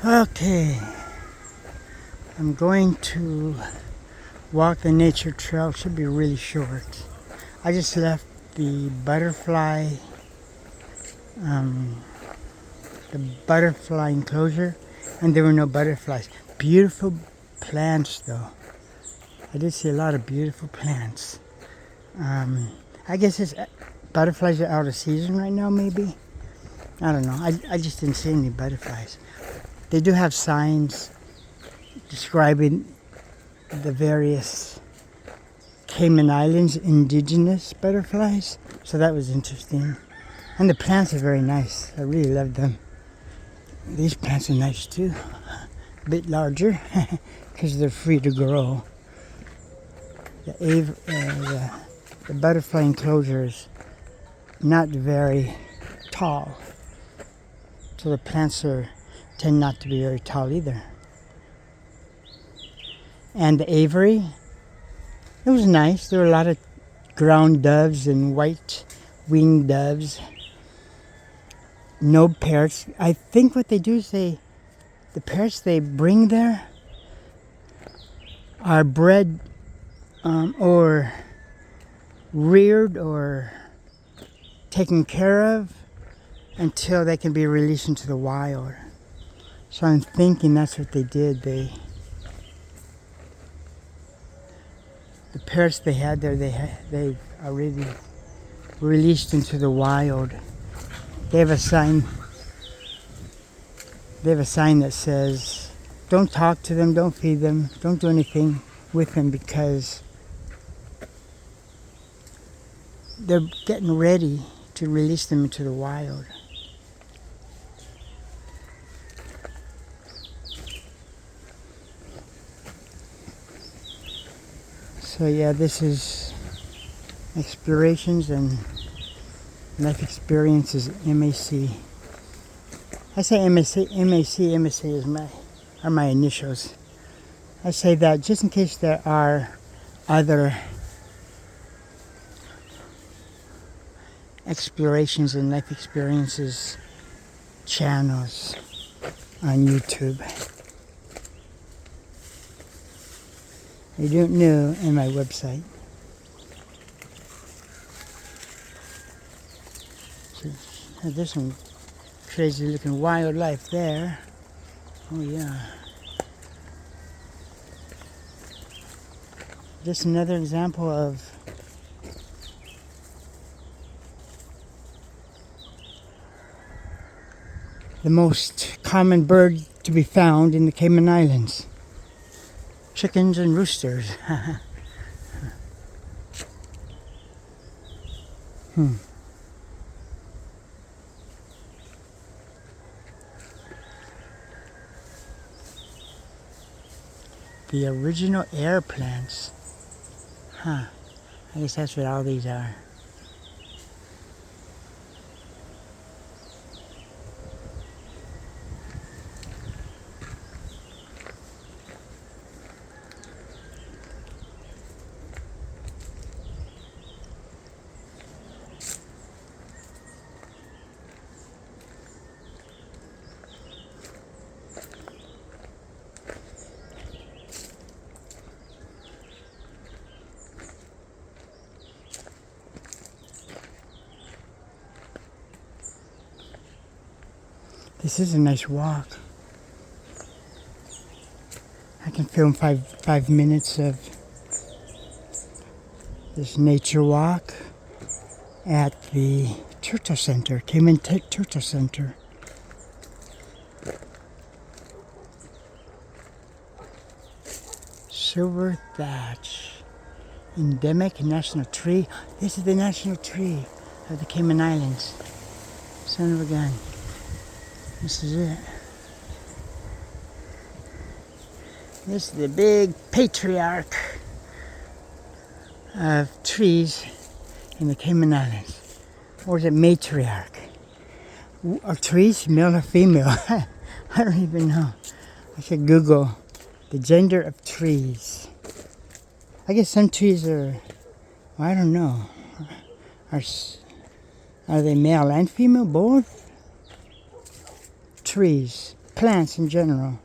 Okay, I'm going to walk the nature trail. It should be really short. I just left the um, butterfly enclosure, and there were no butterflies. Beautiful plants, though. I did see a lot of beautiful plants. I guess butterflies are out of season right now, maybe. I don't know. I just didn't see any butterflies. They do have signs describing the various Cayman Islands indigenous butterflies, so that was interesting. And the plants are very nice. I really love them. These plants are nice too. A bit larger because they're free to grow. The butterfly enclosure is not very tall, so the plants tend not to be very tall either. And the aviary, it was nice. There were a lot of ground doves and white-winged doves. No parrots. I think what they do is the parrots they bring there are bred or reared or taken care of until they can be released into the wild. So I'm thinking that's what they did. The parrots they had there, they already released into the wild. They have a sign. They have a sign that says, "Don't talk to them, don't feed them, don't do anything with them because they're getting ready to release them into the wild." So yeah, this is Explorations and Life Experiences MAC. I say MAC are my initials. I say that just in case there are other Explorations and Life Experiences channels on YouTube. They don't know in my website. So, there's some crazy looking wildlife there. Oh yeah. Just another example of the most common bird to be found in the Cayman Islands. Chickens and roosters. The original air plants. I guess that's what all these are. This is a nice walk. I can film five minutes of this nature walk at the Turtle Center, Cayman Turtle Center. Silver thatch, endemic national tree. This is the national tree of the Cayman Islands. Son of a gun. This is it. This is the big patriarch of trees in the Cayman Islands. Or is it matriarch? Are trees male or female? I don't even know. I should Google the gender of trees. I guess some trees are, I don't know. Are they male and female? Both? Trees. plants in general.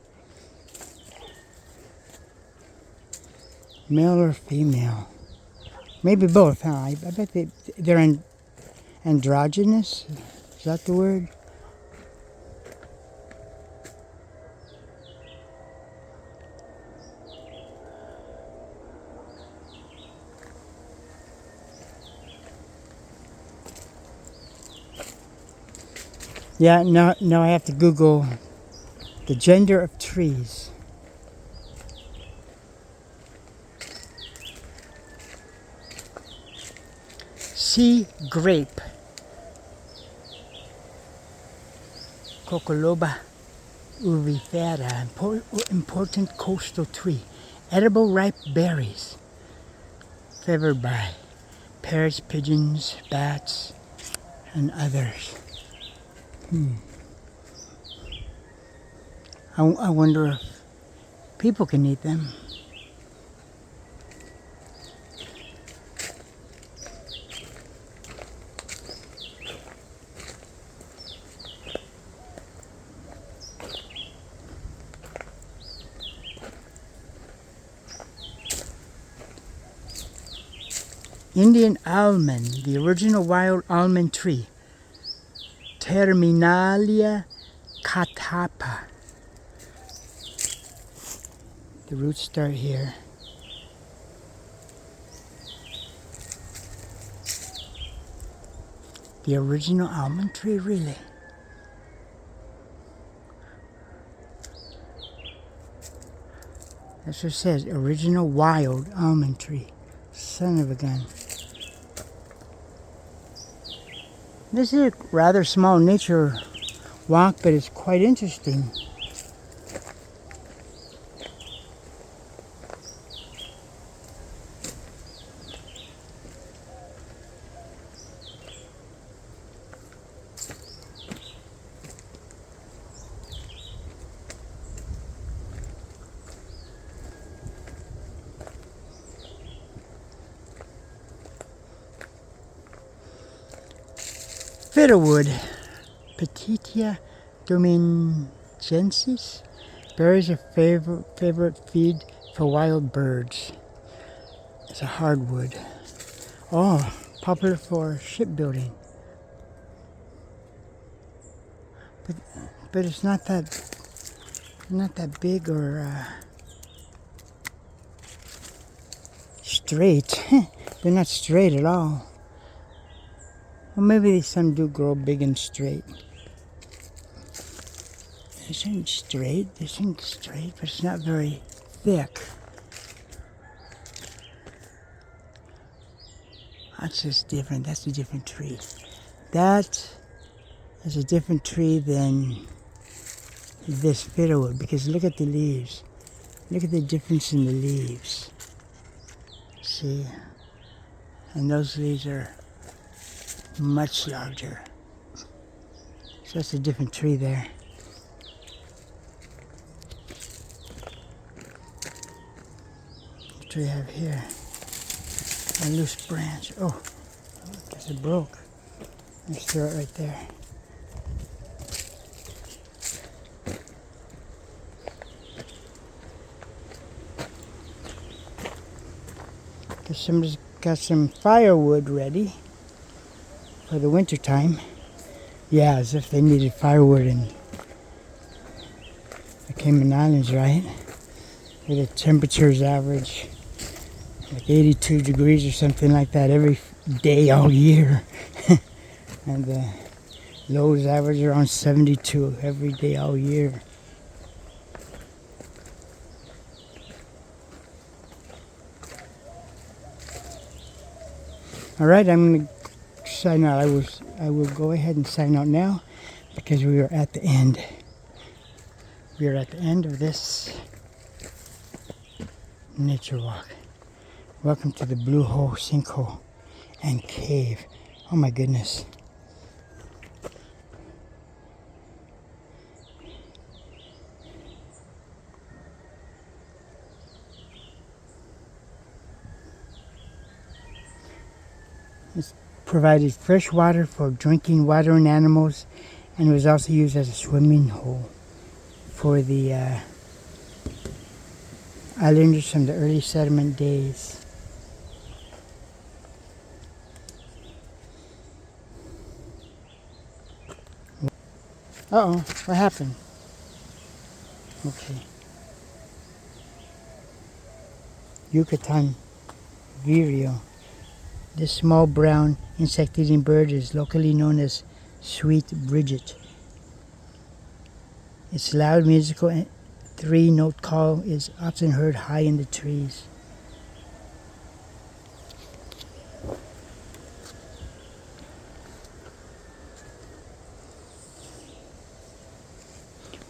Male or female? Maybe both, huh? I bet they're androgynous. Is that the word? Yeah, now I have to Google the gender of trees. Sea grape. Cocoloba uvifera, important coastal tree. Edible ripe berries. Favored by parrots, pigeons, bats, and others. I wonder if people can eat them. Indian almond, the original wild almond tree. Terminalia catapa. The roots start here. The original almond tree, really? That's what it says, original wild almond tree. Son of a gun. This is a rather small nature walk, but it's quite interesting. Fiddlewood, Petitia domingensis. Berries are favorite feed for wild birds. It's a hardwood. Oh, popular for shipbuilding. But it's not that big or straight. They're not straight at all. Well, maybe some do grow big and straight. This ain't straight, but it's not very thick. That's just different. That's a different tree. That is a different tree than this fiddlewood, because look at the leaves. Look at the difference in the leaves. See? And those leaves are much larger. So that's a different tree there. What do we have here? A loose branch. Oh, I guess it broke. Let's throw it right there. Guess somebody's got some firewood ready for the winter time. Yeah, as if they needed firewood in the Cayman Islands, right? Where the temperatures average like 82 degrees or something like that every day all year. And the lows average around 72 every day all year. All right, I'm going to sign out. I will go ahead and sign out now because we are at the end. We are at the end of this nature walk. Welcome to the Blue Hole Sinkhole and Cave. Oh my goodness. It's provided fresh water for drinking water and animals, and it was also used as a swimming hole. for the islanders from the early settlement days. Uh-oh, what happened? Okay. Yucatan vireo. This small brown insect-eating bird is locally known as sweet Bridget. Its loud musical three-note call is often heard high in the trees.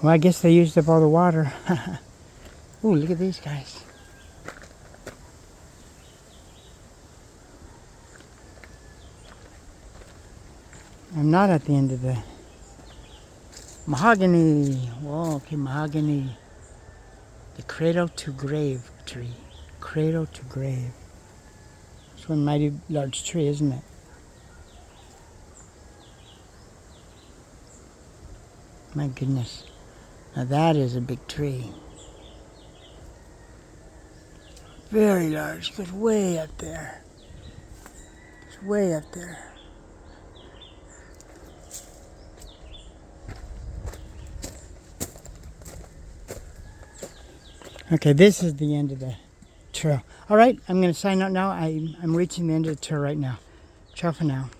Well, I guess they used up all the water. Ooh, look at these guys. I'm not at the end of the mahogany. Whoa, okay, mahogany. The cradle to grave tree. Cradle to grave. It's one mighty large tree, isn't it? My goodness. Now that is a big tree. Very large. It goes way up there. It's way up there. Okay, this is the end of the trail. All right, I'm going to sign out now. I'm reaching the end of the trail right now. Ciao for now.